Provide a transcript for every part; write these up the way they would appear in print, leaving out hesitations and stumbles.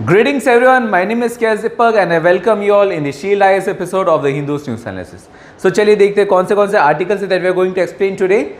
Greetings everyone, my name is KS Deepak and I welcome you all in the Shield IS episode of the Hindus News Analysis. So चलिए देखते हैं कौन से articles that we are going to explain today.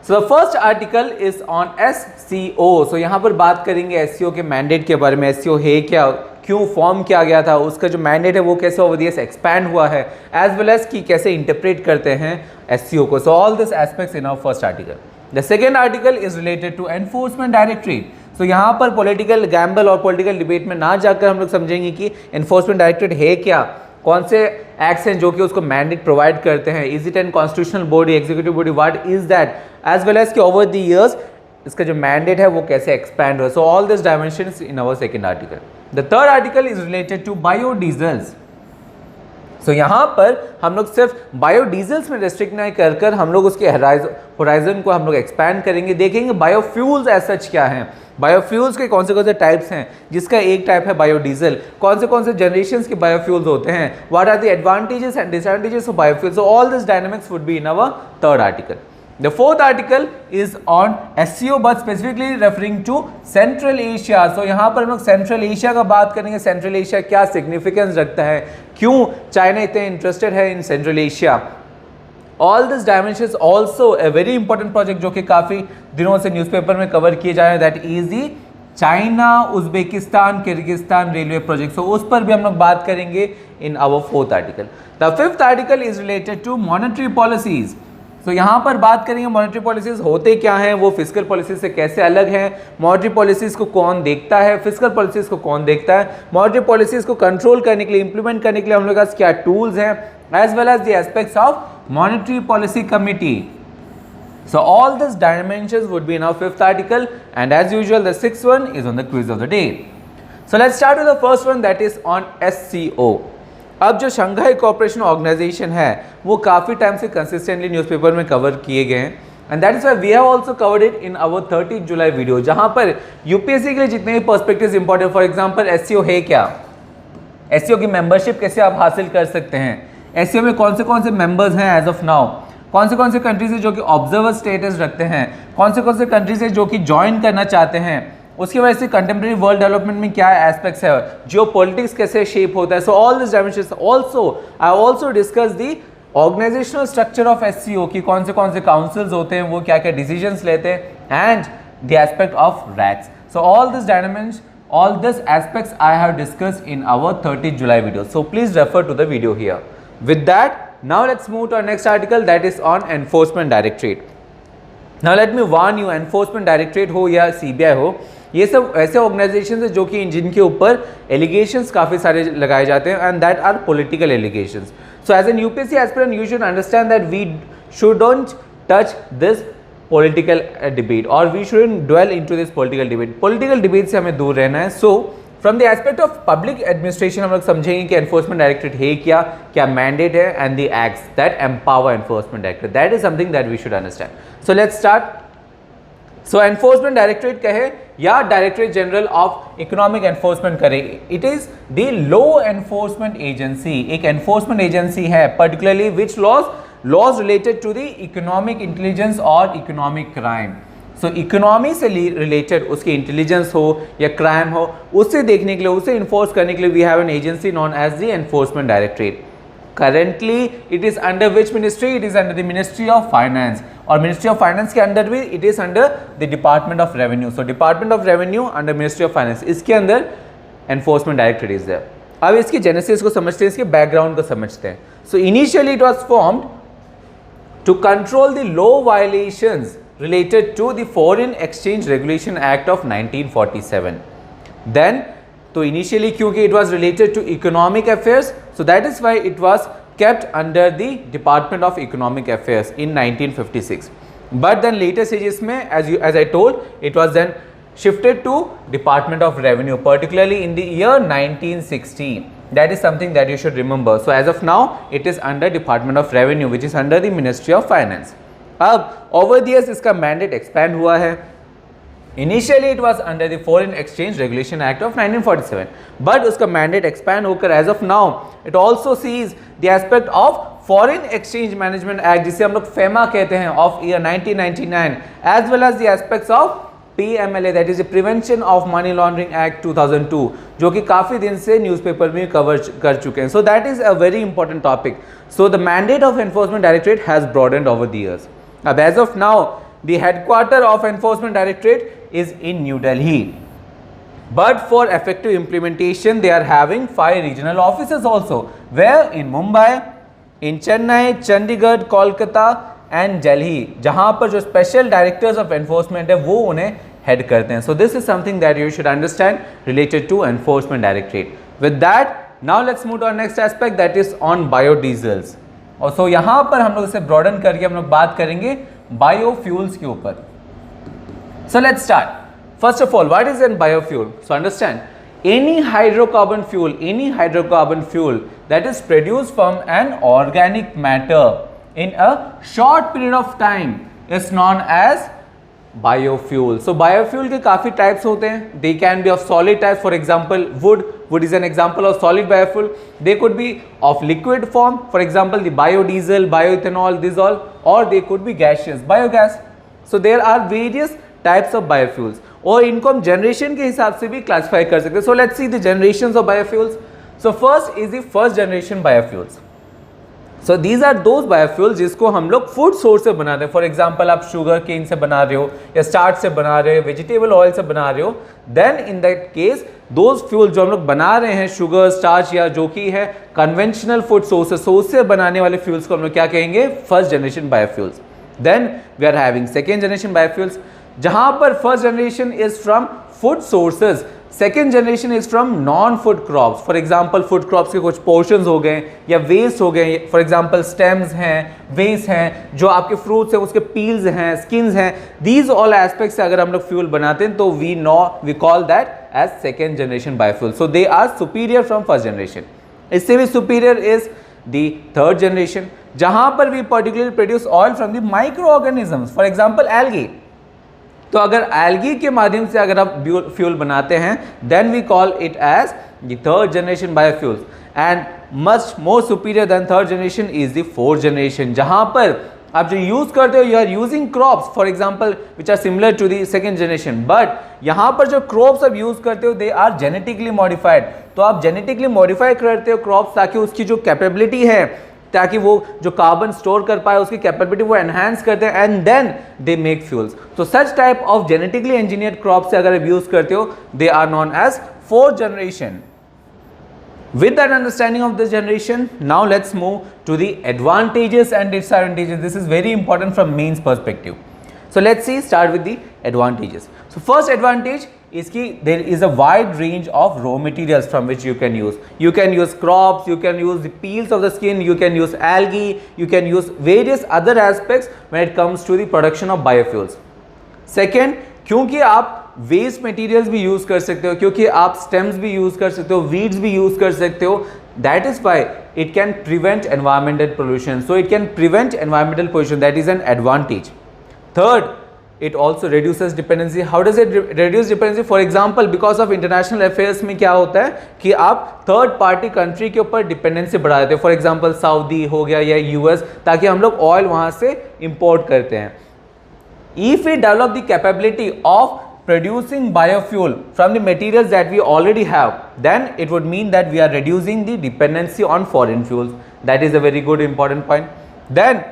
So the first article is on SCO. So यहाँ पर बात करेंगे SCO के mandate के बारे में. SCO है क्या, क्यों फॉर्म किया गया था, उसका जो मैंडेट है वो कैसे ओवर द इयर्स एक्सपैंड हुआ है, एज वेल एज कि कैसे इंटरप्रेट करते हैं SCO को. So all this aspects in our first article. The second article is related to enforcement directorate. So यहाँ पर पॉलिटिकल गैम्बल और पॉलिटिकल डिबेट में ना जाकर हम लोग समझेंगे कि एनफोर्समेंट डायरेक्टरेट है क्या, कौन से एक्ट्स हैं जो कि उसको मैंडेट प्रोवाइड करते हैं, is it an constitutional body, executive body, what is that, as well as कि ओवर द इयर्स इसका जो मैंडेट है वो कैसे एक्सपैंड हुआ. So all this dimensions in our second article. The third article is related to biodiesels. So यहाँ पर हम लोग सिर्फ बायोडीजल्स में रेस्ट्रिक्ट नहीं कर हम लोग उसके होराइजन को हम लोग एक्सपैंड करेंगे, देखेंगे बायोफ्यूल्स एज सच क्या हैं, बायोफ्यूल्स के कौन से टाइप्स हैं, जिसका एक टाइप है बायोडीजल, कौन से जनरेशंस के बायोफ्यूल्स होते हैं, what are the advantages and disadvantages of biofuels. So all this dynamics would be in our third article. The fourth article is on SCO but specifically referring to Central Asia. So यहाँ पर हम लोग Central Asia का बात करेंगे. Central Asia क्या significance रखता है, क्यों चाइना इतने इंटरेस्टेड है इन Central Asia. All this dimensions also a very important project जो कि काफ़ी दिनों से न्यूज़पेपर में कवर किए जा रहे हैं, that is the China Uzbekistan Kyrgyzstan railway project. So उस पर भी हम लोग बात करेंगे in our fourth article. The fifth article is related to monetary policies. तो यहाँ पर बात करेंगे मॉनेटरी पॉलिसीज होते क्या हैं, वो फिस्कल पॉलिसीज से कैसे अलग हैं, मॉनेटरी पॉलिसीज को कौन देखता है, फिस्कल पॉलिसीज को कौन देखता है, मॉनेटरी पॉलिसीज को कंट्रोल करने के लिए, इंप्लीमेंट करने के लिए हम लोग के पास क्या टूल्स हैं, as well as the aspects of monetary policy committee. So all these dimensions would be in our fifth article, and as usual the sixth one is on the quiz of the day. So let's start with the first one, that is on SCO. अब जो Shanghai cooperation organisation है वो काफ़ी time से consistently newspaper में cover किए गए हैं, and that is why we have also covered it in our 30 July video, जहाँ पर यूपीएससी के लिए जितने भी perspectives important, for example SCO है क्या, SCO की मेंबरशिप कैसे आप हासिल कर सकते हैं, SCO में कौन से मेंबर्स हैं एज ऑफ नाउ, कौन से कंट्रीज है जो कि ऑब्जर्वर स्टेटस रखते हैं, कौन से कंट्रीज है जो कि ज्वाइन करना चाहते हैं, उसकी वजह से कंटेम्प्रेरी वर्ल्ड डेवलपमेंट में क्या एस्पेक्ट्स है, जियो पॉलिटिक्स कैसे शेप होता है. So all this dimensions also I also discuss the organisational structure of SCO की कौन से काउंसिल्स होते हैं, वो क्या क्या डिसीजंस लेते हैं, and the aspect of racks. So all this dimensions, all these aspects I have discussed in our 30th July video, so please refer to the video here. With that, now let's move to our next article, that is on enforcement directorate. Now let me warn you, enforcement directorate हो या CBI हो, ये सब ऐसे organisation है जो कि जिनके ऊपर एलिगेशंस काफ़ी सारे लगाए जाते हैं, and that are political allegations. So as an UPSC aspirant you should understand that we shouldn't touch this political debate or we shouldn't dwell into this political debate. Political debate से हमें दूर रहना है. So from the aspect of public administration हम लोग समझेंगे कि enforcement directorate है क्या mandate है, and the acts that empower enforcement directorate, that is something that we should understand. So let's start. So enforcement directorate कहे या directorate general of economic enforcement करे, it is the law enforcement agency. एक enforcement agency है particularly which laws related to the economic intelligence और economic crime. So economy से रिलेटेड उसकी intelligence हो या क्राइम हो, उससे देखने के लिए, उसे इन्फोर्स करने के लिए we have an agency known as the enforcement directorate. Currently it is under which ministry? It is under the Ministry of Finance, और Ministry of Finance के अंदर भी it is under the Department of Revenue. So Department of Revenue under Ministry of Finance, इसके अंदर Enforcement Directorate is there. अब इसकी genesis को समझते हैं, इसके background को समझते हैं. So initially it was formed to control the law violations related to the Foreign Exchange Regulation Act of 1947. Then तो इनिशियली क्योंकि it was related to economic affairs, so that is why it was kept under the department of economic affairs in 1956. But then latest stages में as I told it was then shifted to Department of Revenue, particularly in the year 1960. That is something that you should remember. So as of now it is under Department of Revenue, which is under the Ministry of Finance. अब over the years इसका mandate expand हुआ है. Initially it was under the Foreign Exchange Regulation Act of 1947, but उसका mandate expand होकर as of now it also sees the aspect of Foreign Exchange Management Act, जिसे हम लोग FEMA कहते हैं, of year 1999, as well as the aspects of PMLA that is prevention of money laundering act 2002 जो कि काफ़ी दिन से न्यूज़पेपर में कवर कर चुके हैं. So that is a very important topic. So the mandate of enforcement directorate has broadened over the years. अब as of now the headquarter of enforcement directorate is in new Delhi. But for effective implementation, they are having 5 regional offices also, where in Mumbai, in Chennai, Chandigarh, Kolkata and Delhi, जहाँ पर जो special directors of enforcement है वो उन्हें head करते हैं. So this is something that you should understand related to enforcement directorate. With that, now let's move to our next aspect that is on biodiesels. और so यहाँ पर हम लोग इसे broaden करके हम लोग बात करेंगे biofuels के ऊपर. So let's start. First of all, what is a biofuel? So understand, any hydrocarbon fuel that is produced from an organic matter in a short period of time is known as biofuel. So biofuel के काफ़ी types होते हैं. They can be of solid type, for example wood. Wood is an example of solid biofuel. They could be of liquid form, for example the biodiesel, bioethanol, these all, or they could be gaseous, biogas. So there are various types of biofuels. और इनको हम generation के हिसाब से भी classify कर सकते हैं. So let's see the generations of biofuels. So first is the first generation biofuels. So these are those biofuels जिसको हम लोग फूड सोर्स से बनाते हैं. फॉर एग्जांपल आप शुगर केन से बना रहे हो या स्टार्च से बना रहे हो, वेजिटेबल ऑयल से बना रहे हो, then in that case those fuel जो हम लोग बना रहे हैं शुगर, स्टार्च या जो कि है कन्वेंशनल फूड सोर्स से बनाने वाले फ्यूल्स को हम लोग क्या कहेंगे? First generation biofuels. Then we are having second generation biofuels जहां पर first generation is from food sources, second generation is from non food crops. For example food crops के कुछ पोर्शंस हो गए या वेस्ट हो गए. फॉर एग्जांपल स्टेम्स हैं, वेस्ट हैं, जो आपके फ्रूट्स हैं उसके पील्स हैं, स्किन्स हैं. दीज ऑल एस्पेक्ट्स से अगर हम लोग फ्यूल बनाते हैं तो we call that as second generation biofuel. So they are superior from first generation. इससे भी superior is the third generation जहां पर we particularly produce oil from the microorganisms. For example algae. तो अगर algae के माध्यम से अगर आप फ्यूल बनाते हैं then we call it as the third generation biofuels. And much more superior than third generation is the fourth generation जहां पर आप जो यूज करते हो you are using crops for example which are similar to the second generation, but यहां पर जो crops आप यूज करते हो दे आर जेनेटिकली मॉडिफाइड. तो आप जेनेटिकली मॉडिफाई करते हो क्रॉप्स ताकि उसकी जो कैपेबिलिटी है, ताकि वो जो कार्बन स्टोर कर पाए उसकी कैपेबिलिटी वो एनहांस करते हैं and then they make fuels. तो such type of genetically engineered crop से अगर आप यूज करते हो they are known as fourth generation. With that understanding of this generation, now let's move to the advantages and disadvantages. This is very important from mains perspective. So let's see, start with the advantages. So first advantage is कि there is a wide range of raw materials from which you can use. You can use crops, you can use the peels of the skin, you can use algae, you can use various other aspects when it comes to the production of biofuels. Second, क्योंकि आप waste materials भी use कर सकते हो, क्योंकि आप stems भी use कर सकते हो, वीड्स भी यूज कर सकते हो. That is why it can prevent environmental pollution. So it can prevent environmental pollution, that is an advantage. Third, it also reduces dependency. How does it reduce dependency? For example, because of international affairs में क्या होता है कि आप third party country के ऊपर dependency बढ़ा देते हो. फॉर एग्जांपल सऊदी हो गया या यूएस, ताकि हम लोग ऑयल वहाँ से इंपोर्ट करते हैं. If we develop the capability of producing biofuel from the materials that we already have, then it would mean that we are reducing the dependency on foreign fuels. That is a very good important point. Then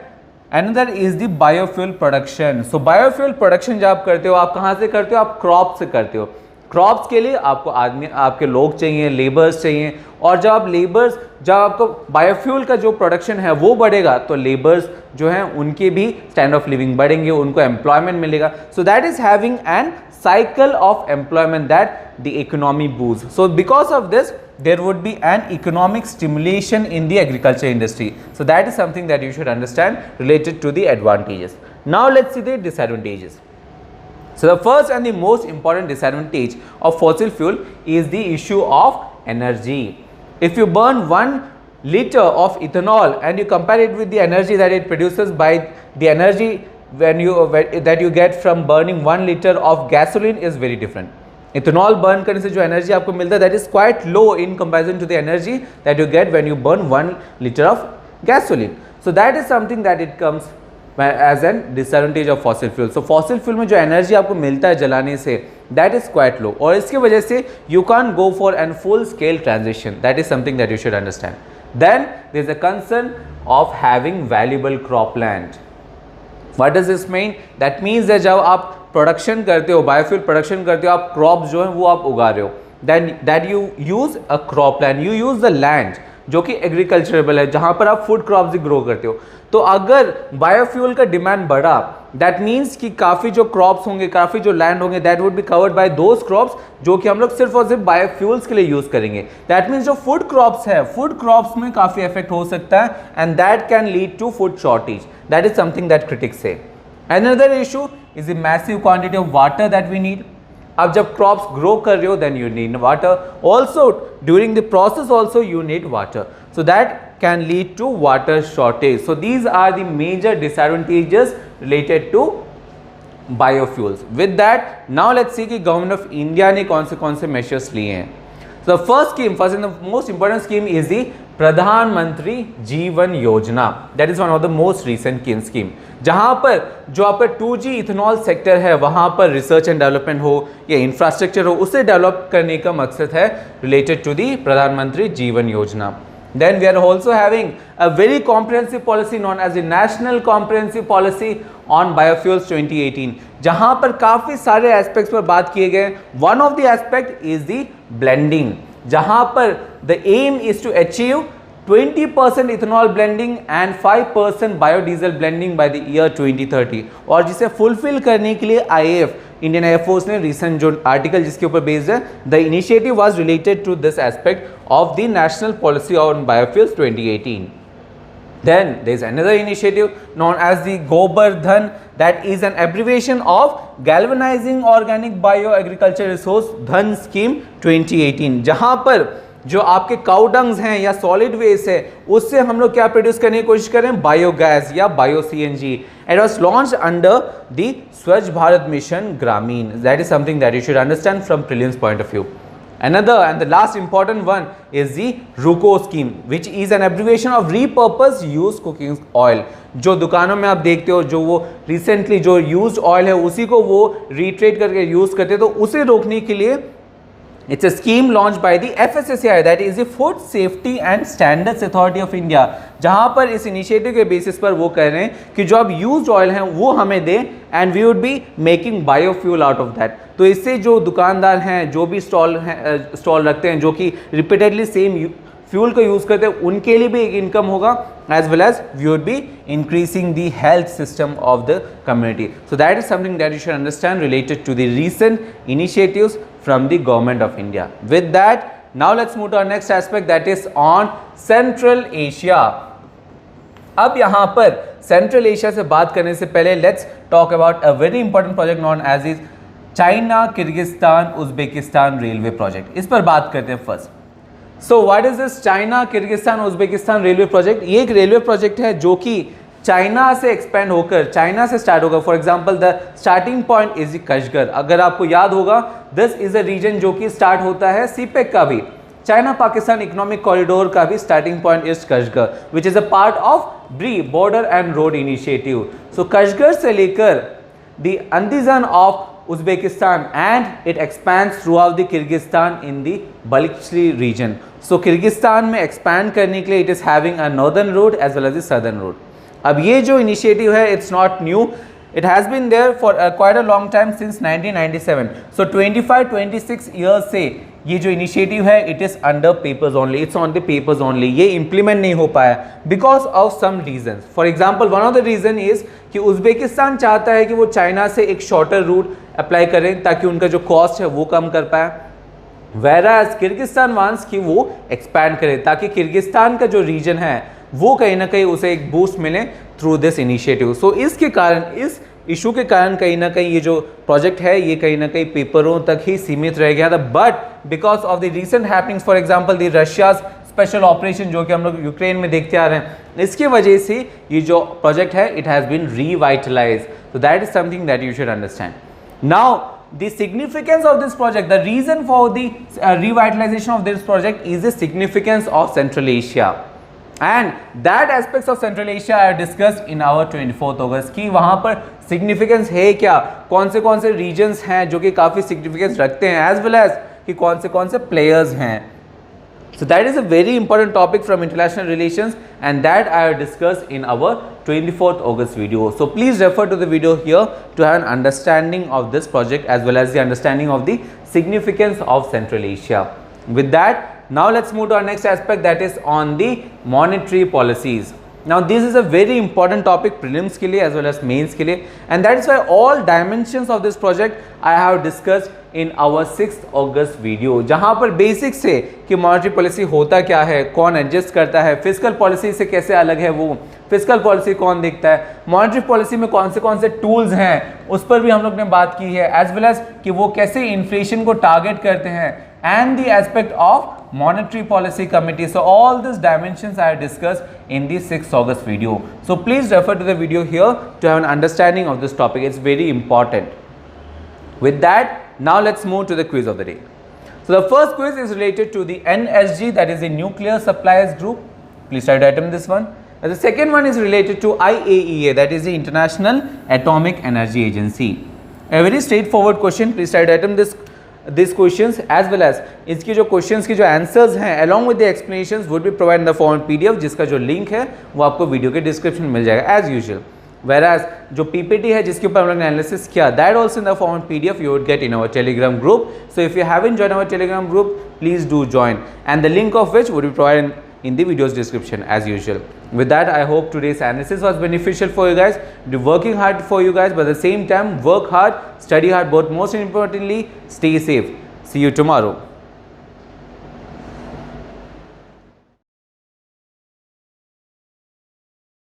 another is the biofuel production. So biofuel production जब आप करते हो, आप कहाँ से करते हो? आप क्रॉप से करते हो. क्रॉप्स के लिए आपको आदमी, आपके लोग चाहिए, लेबर्स चाहिए. और जब आपको बायोफ्यूल का जो प्रोडक्शन है वो बढ़ेगा तो लेबर्स जो हैं उनके भी स्टैंड ऑफ लिविंग बढ़ेंगे, उनको एम्प्लॉयमेंट मिलेगा. सो that is having an cycle of employment that the economy boosts. So because of this there would be an economic stimulation in the agriculture industry. So that is something that you should understand related to the advantages. Now let's see the disadvantages. So the first and the most important disadvantage of fossil fuel is the issue of energy. If you burn 1 liter of ethanol and you compare it with the energy that it produces by the energy that you get from burning 1 liter of gasoline is very different. Ethanol burn करने से जो energy आपको मिलता है that is quite low in comparison to the energy that you get when you burn 1 liter of gasoline. So that is something that it comes as an disadvantage of fossil fuel. So fossil fuel में जो energy आपको मिलता है जलाने से, that is quite low, और इसकी वजह से you can go for an full scale transition. That is something that you should understand. Then there is a concern of having valuable crop land. What does this mean? That means that जब आप production करते हो, biofuel production करते हो, आप crop जो है वो आप उगा रहे हो, then that you use a crop land, you use the land जो कि एग्रीकल्चरेबल है, जहां पर आप फूड क्रॉप्स ग्रो करते हो. तो अगर बायोफ्यूल का डिमांड बढ़ा, दैट मीन्स कि काफ़ी जो क्रॉप्स होंगे, काफ़ी जो लैंड होंगे, that would be covered by those crops जो कि हम लोग सिर्फ और सिर्फ बायोफ्यूल्स के लिए यूज़ करेंगे. दैट मीन्स जो फूड क्रॉप्स है, फूड क्रॉप्स में काफ़ी इफेक्ट हो सकता है, and that can lead to food shortage. That is something that critics say. Another issue is the massive quantity of water that we need. अब जब crops grow कर रहे हो, then you need water. Also during the process also you need water. So that can lead to water shortage. So these are the major disadvantages related to biofuels. With that, now let's see कि government of India ने कौन से measures लिए हैं. So the first and the most important scheme is the प्रधानमंत्री जीवन योजना. That is one of the most recent scheme. जहाँ पर जो आपका 2G इथेनॉल सेक्टर है, वहाँ पर रिसर्च एंड डेवलपमेंट हो या इंफ्रास्ट्रक्चर हो, उसे डेवलप करने का मकसद है रिलेटेड टू दी प्रधानमंत्री जीवन योजना. Then we are also having a very comprehensive policy known as the National Comprehensive Policy on Biofuels 2018, जहाँ पर काफ़ी सारे एस्पेक्ट्स पर बात किए गए. One of the aspect is the blending, जहाँ पर the aim is to achieve 20% ethanol blending and 5% biodiesel blending by the year 2030. और जिसे फुलफिल करने के लिए IAF, इंडियन एयरफोर्स ने रिसेंट जो आर्टिकल जिसके ऊपर बेस्ड है, the initiative was related to this aspect of the national policy on biofuels 2018. Then there is another initiative known as the Gobardhan, that is an abbreviation of Galvanizing Organic Bioagriculture Resource Dhan Scheme 2018, जहाँ पर जो आपके cow dunks हैं या solid waste है, उससे हम लोग क्या प्रोड्यूस करने की कोशिश करें, बायोगैस या bio CNG. It was launched under the Swachh Bharat Mission Gramin. That is something that you should understand from prelims point of view. Another and the last important one is the RUCO scheme, which is an abbreviation of repurpose used cooking oil. जो दुकानों में आप देखते हो, जो वो recently जो used oil है उसी को वो रिट्रेट करके यूज़ करते हैं, तो उसे रोकने के लिए it's a scheme launched by the FSSAI, that is the Food Safety and Standards Authority of India, जहाँ पर इस इनिशिएटिव के बेसिस पर वो कह रहे हैं कि जो अब यूज्ड ऑयल हैं वो हमें दें and we would be making biofuel out of that. तो इससे जो दुकानदार हैं, जो भी स्टॉल रखते हैं, जो कि रिपीटेडली सेम फ्यूल को यूज़ करते हैं, उनके लिए भी एक इनकम होगा, as well as we would be increasing the health system of the community. So that is something that you should understand related to the recent initiatives from the government of India. With that, now let's move to our next aspect, that is on Central Asia. अब यहाँ पर central Asia से बात करने से पहले let's talk about a very important project known as is China Kyrgyzstan Uzbekistan railway project. इस पर बात करते हैं first. So what is this China Kyrgyzstan Uzbekistan railway project? ये एक रेलवे प्रोजेक्ट है जो कि चाइना से एक्सपेंड होकर, चाइना से स्टार्ट होगा. For example the starting point is Kashgar. अगर आपको याद होगा, दिस इज अ रीजन जो कि स्टार्ट होता है सीपेक का भी, चाइना पाकिस्तान इकोनॉमिक कॉरिडोर का भी starting point is Kashgar, which is a part of BRI border and road initiative. So Kashgar से लेकर the Andijan of Uzbekistan and it expands throughout the Kyrgyzstan in the Baluchistani region. So Kyrgyzstan में expand करने के लिए it is having a northern route as well as the southern route. अब ये जो initiative है, it's not new. It has been there for quite a long time since 1997. So 25-26 years से ये जो इनिशिएटिव है it is under papers only, it's on the papers only. ये implement नहीं हो पाया because of some reasons. For example one of the reason is कि Uzbekistan चाहता है कि वो चाइना से एक शॉर्टर रूट अप्लाई करें ताकि उनका जो कॉस्ट है वो कम कर पाए, whereas किर्गिस्तान वांट्स कि वो एक्सपैंड करे ताकि किर्गिस्तान का जो रीजन है वो कहीं ना कहीं उसे एक बूस्ट मिले थ्रू दिस इनिशिएटिव. सो इसके कारण, इस इशू के कारण कहीं ना कहीं ये जो प्रोजेक्ट है ये कहीं ना कहीं पेपरों तक ही सीमित रह गया था. But because of the recent happenings, for example the Russia's special operation जो कि हम लोग यूक्रेन में देखते आ रहे हैं, इसकी वजह से ये जो प्रोजेक्ट है it has been revitalize. So that is something that you should understand. Now the significance of this project, the reason for the revitalization of this project is the significance of Central Asia. And that aspects of Central Asia are discussed in our 24 अगस्त की वहाँ पर significance है क्या, कौन से regions हैं जो कि काफ़ी सिग्निफिकेंस रखते हैं, एज वेल एज कि कौन से प्लेयर्स हैं. So that is a very important topic from international relations and that I have discussed in our 24th August video. So please refer to the video here to have an understanding of this project as well as the understanding of the significance of Central Asia. With that, now let's move to our next aspect, that is on the monetary policies. Now this is a very important topic prelims के लिए as well as mains के लिए, and that is why all dimensions of this project I have discussed in our 6th August video, जहाँ पर basic से कि monetary policy होता क्या है, कौन एडजस्ट करता है, फिजिकल पॉलिसी से कैसे अलग है, वो फिजिकल पॉलिसी कौन देखता है, मॉनेटरी पॉलिसी में कौन से टूल्स हैं उस पर भी हम लोग ने बात की है, एज वेल एज कि वो कैसे इन्फ्लेशन को टारगेट करते हैं, and the aspect of monetary policy committee. So all these dimensions I have discussed in the 6th August video. So please refer to the video here to have an understanding of this topic. It's very important. With that, now let's move to the quiz of the day. So the first quiz is related to the NSG, that is the Nuclear Suppliers Group. Please try to attempt this one. And the second one is related to IAEA, that is the International Atomic Energy Agency. A very straightforward question. Please try to attempt these questions as well as इसकी जो questions की जो answers हैं along with the explanations would be provided in the form PDF, जिसका जो link है वो आपको वीडियो के डिस्क्रिप्शन में मिल जाएगा as usual. Whereas जो PPT है जिसके ऊपर हम लोग ने एनालिसिस किया, that also in the form PDF you would get in our Telegram group. So if you haven't joined our Telegram group, please do join, and the link of which would be provided in the video's description as usual. With that, I hope today's analysis was beneficial for you guys. Be working hard for you guys, but at the same time work hard, study hard, but most importantly stay safe. See you tomorrow.